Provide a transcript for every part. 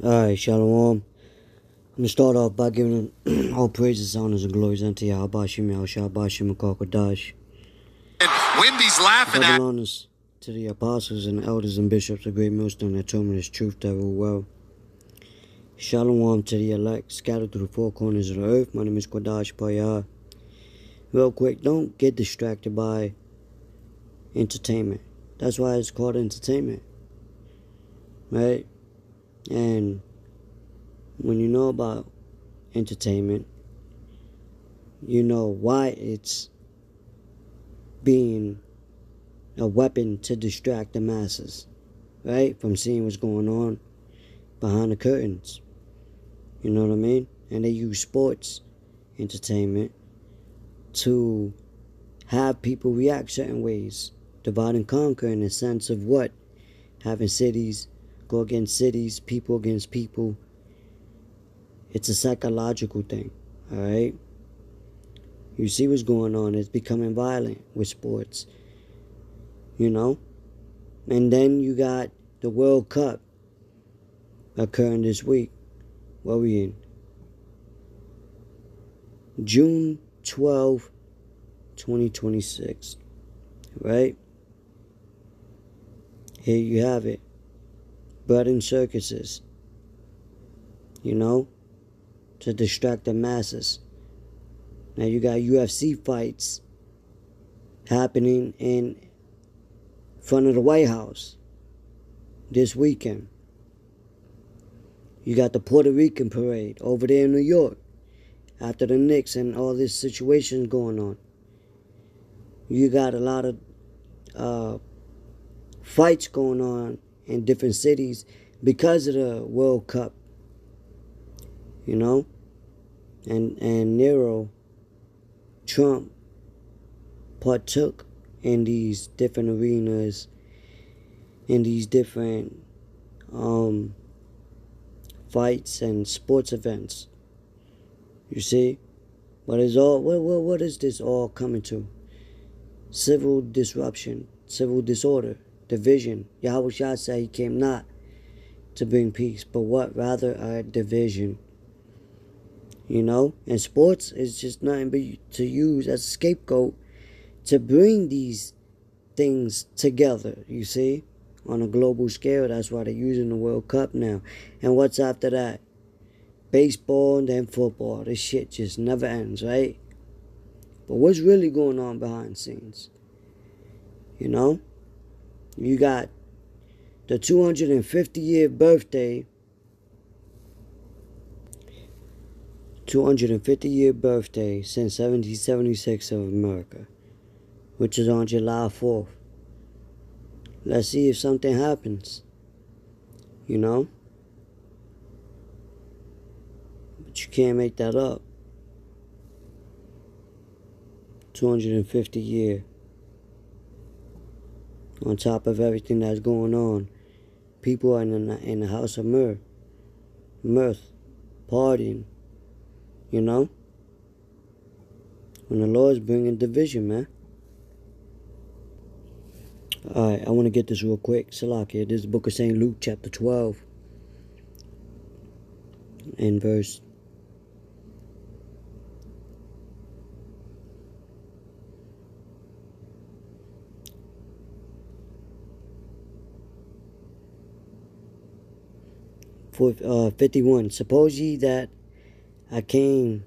Alright, Shalom. I'm going to start off by giving all praises, honors, and glories unto Yahweh Shem Yahushua Shem Kokodash. Wendy's laughing at. Double honors to the apostles and elders and bishops of Great Millstone that told me this truth that rule well. Shalom to the elect scattered through the four corners of the earth. My name is Kodash Payah. Real quick, don't get distracted by entertainment. That's why it's called entertainment. Right? And when you know about entertainment, you know why it's being a weapon to distract the masses, right? From seeing what's going on behind the curtains. You know what I mean? And they use sports entertainment to have people react certain ways. Divide and conquer in the sense of what? Having cities go against cities, people against people. It's a psychological thing, alright? You see what's going on. It's becoming violent with sports, you know? And then you got the World Cup occurring this week. What are we in? June 12, 2026, right? Here you have it. Bread and circuses, you know, to distract the masses. Now you got UFC fights happening in front of the White House this weekend. You got the Puerto Rican parade over there in New York after the Knicks and all this situation going on. You got a lot of fights going on in different cities because of the World Cup, you know, and Nero, Trump, partook in these different arenas, in these different fights and sports events. You see, but it's all what is this all coming to? Civil disruption, civil disorder, division. Yahweh Shah said he came not to bring peace, but what? Rather a division. You know? And sports is just nothing but to use as a scapegoat to bring these things together, you see? On a global scale. That's why they're using the World Cup now. And what's after that? Baseball and then football. This shit just never ends, right? But what's really going on behind the scenes? You know? You got the 250-year birthday, 250-year birthday since 1776 of America, which is on July 4th. Let's see if something happens, you know? But you can't make that up. 250 year. On top of everything that's going on, people are in the house of mirth, partying, you know? When the Lord's bringing division, man. Alright, I want to get this real quick. Salakia, this is the book of St. Luke, chapter 12, and verse 51. Suppose ye that I came,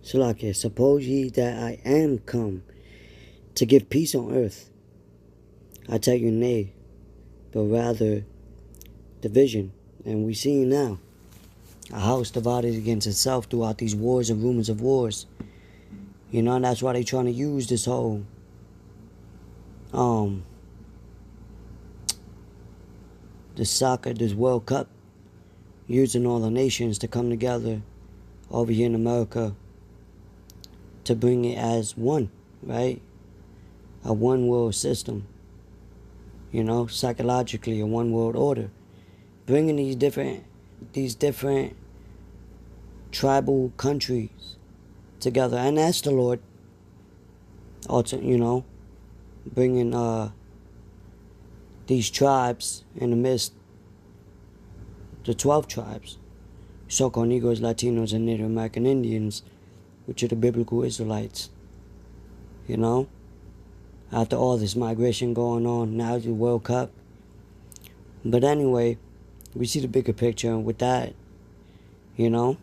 Salakia, suppose ye that I am come to give peace on earth. I tell you nay, but rather division. And we see now a house divided against itself throughout these wars and rumors of wars. You know, and that's why they're trying to use this whole this soccer, this World Cup, using all the nations to come together over here in America to bring it as one, right? A one world system, you know, psychologically a one world order. Bringing these different tribal countries together, and that's the Lord. Also, you know, bringing these tribes in the midst the 12 tribes. So-called Negroes, Latinos, and Native American Indians, which are the biblical Israelites. You know? After all this migration going on, now the World Cup. But anyway, we see the bigger picture with that, you know?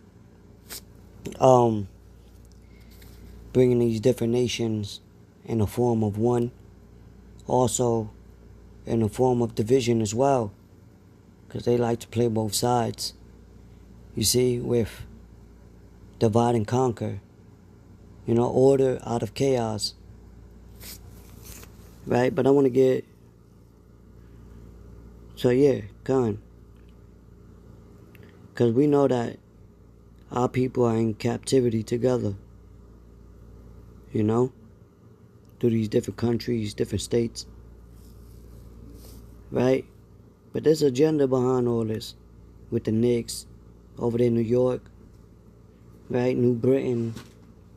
Bringing these different nations in the form of one, also in the form of division as well, because they like to play both sides. You see, with divide and conquer, you know, order out of chaos, right? But I want to get, so yeah, gone, because we know that our people are in captivity together, you know, through these different countries, different states, right? But there's agenda behind all this with the Knicks over there in New York, right? New Britain,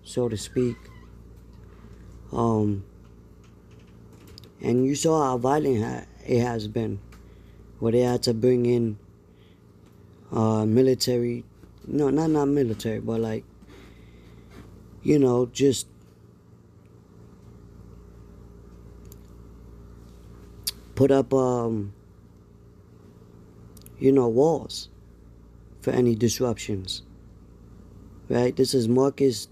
so to speak. And you saw how violent it has been, where they had to bring in military, no, not military, but like, you know, just put up, you know, walls for any disruptions, right? This is Marcus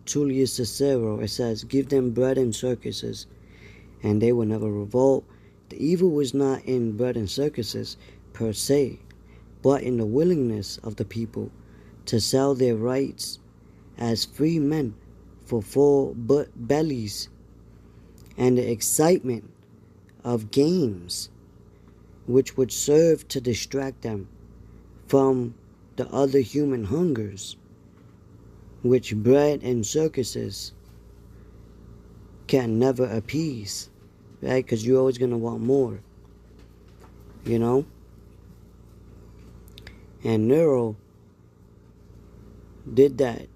Tullius Cicero. It says, give them bread and circuses, and they will never revolt. The evil was not in bread and circuses per se, but in the willingness of the people to sell their rights as free men for full bellies, and the excitement of games which would serve to distract them from the other human hungers, which bread and circuses can never appease, right? Because you're always going to want more, you know? And Nero did that,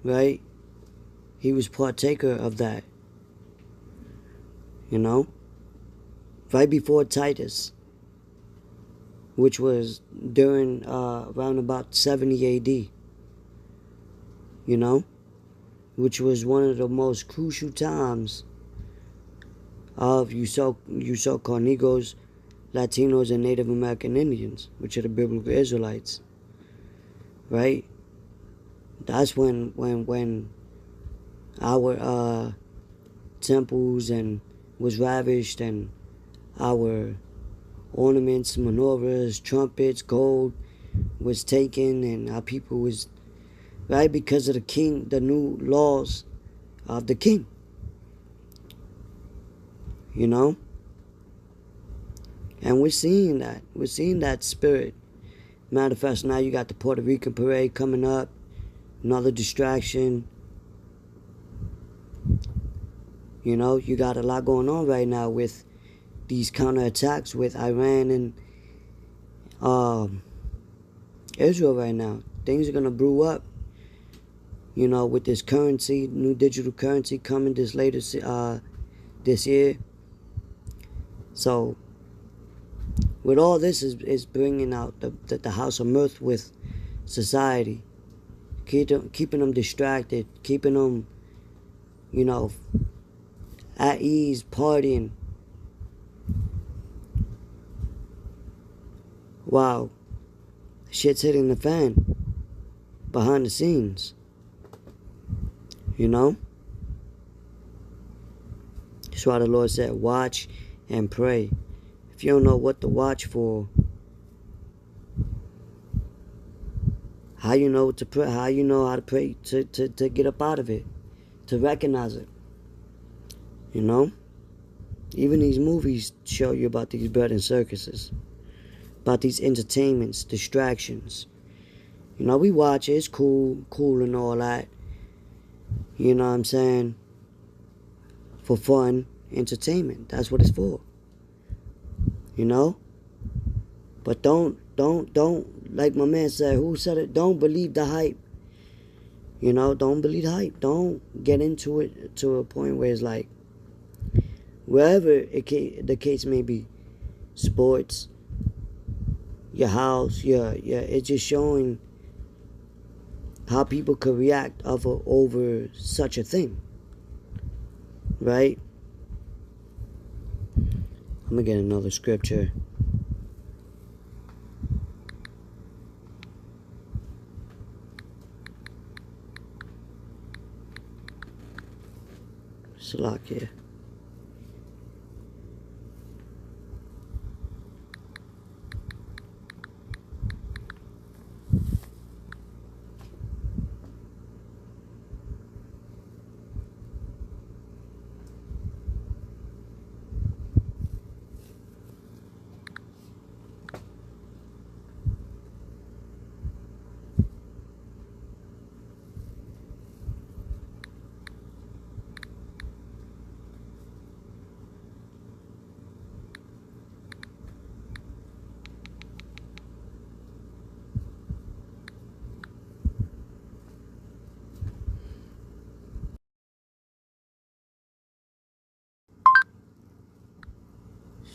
right? He was partaker of that, you know? Right before Titus, which was during around about 70 AD, you know, which was one of the most crucial times of you so-called Negroes, Latinos, and Native American Indians, which are the biblical Israelites, right? That's when our temples and was ravished, and our ornaments, menorahs, trumpets, gold was taken, and our people was, right, because of the king, the new laws of the king, you know? And we're seeing that spirit manifest. Now you got the Puerto Rican parade coming up, another distraction. You know, you got a lot going on right now with these counterattacks with Iran and Israel right now. Things are gonna brew up, you know, with this currency, new digital currency coming this year. So with all this is bringing out the house of mirth with society, keeping them distracted, keeping them, you know, at ease, partying. Wow, shit's hitting the fan behind the scenes, you know? That's why the Lord said, watch and pray. If you don't know what to watch for, how you know what to pray, how you know how to pray to get up out of it, to recognize it, you know? Even these movies show you about these bread and circuses, about these entertainments, distractions. You know, we watch it, it's cool and all that. You know what I'm saying? For fun, entertainment. That's what it's for. You know? But don't, like my man said, who said it? Don't believe the hype. You know, don't believe the hype. Don't get into it to a point where it's like, wherever the case may be, sports, your house, it's just showing how people could react over such a thing, right? I'm gonna get another scripture. Salakia.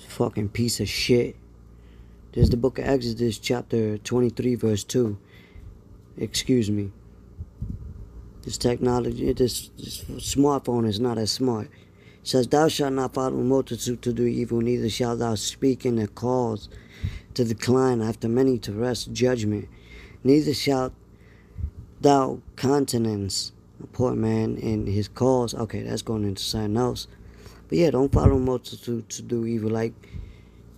Fucking piece of shit. There's the book of Exodus, chapter 23, verse 2. Excuse me. This technology, this smartphone is not as smart. It says, thou shalt not follow a multitude to do evil, neither shalt thou speak in their cause to decline after many to wrest judgment. Neither shalt thou countenance a poor man in his cause. Okay, that's going into something else. But yeah, don't follow a multitude to do evil. Like,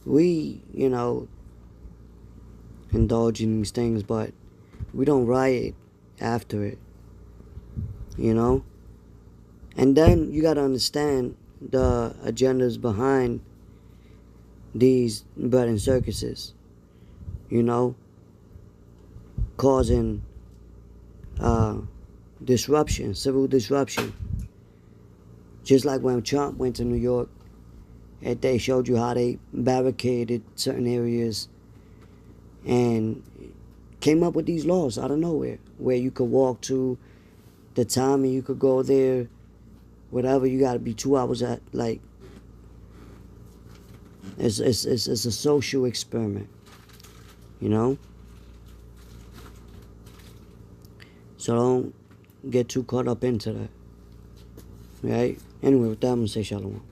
we, indulge in these things, but we don't riot after it, And then you gotta understand the agendas behind these bread and circuses, causing disruption, civil disruption. Just like when Trump went to New York, and they showed you how they barricaded certain areas and came up with these laws out of nowhere, where you could walk to the time and you could go there, whatever. You got to be 2 hours at, like, it's a social experiment, So don't get too caught up into that, right? Anyway, with that, I'm gonna say shalom.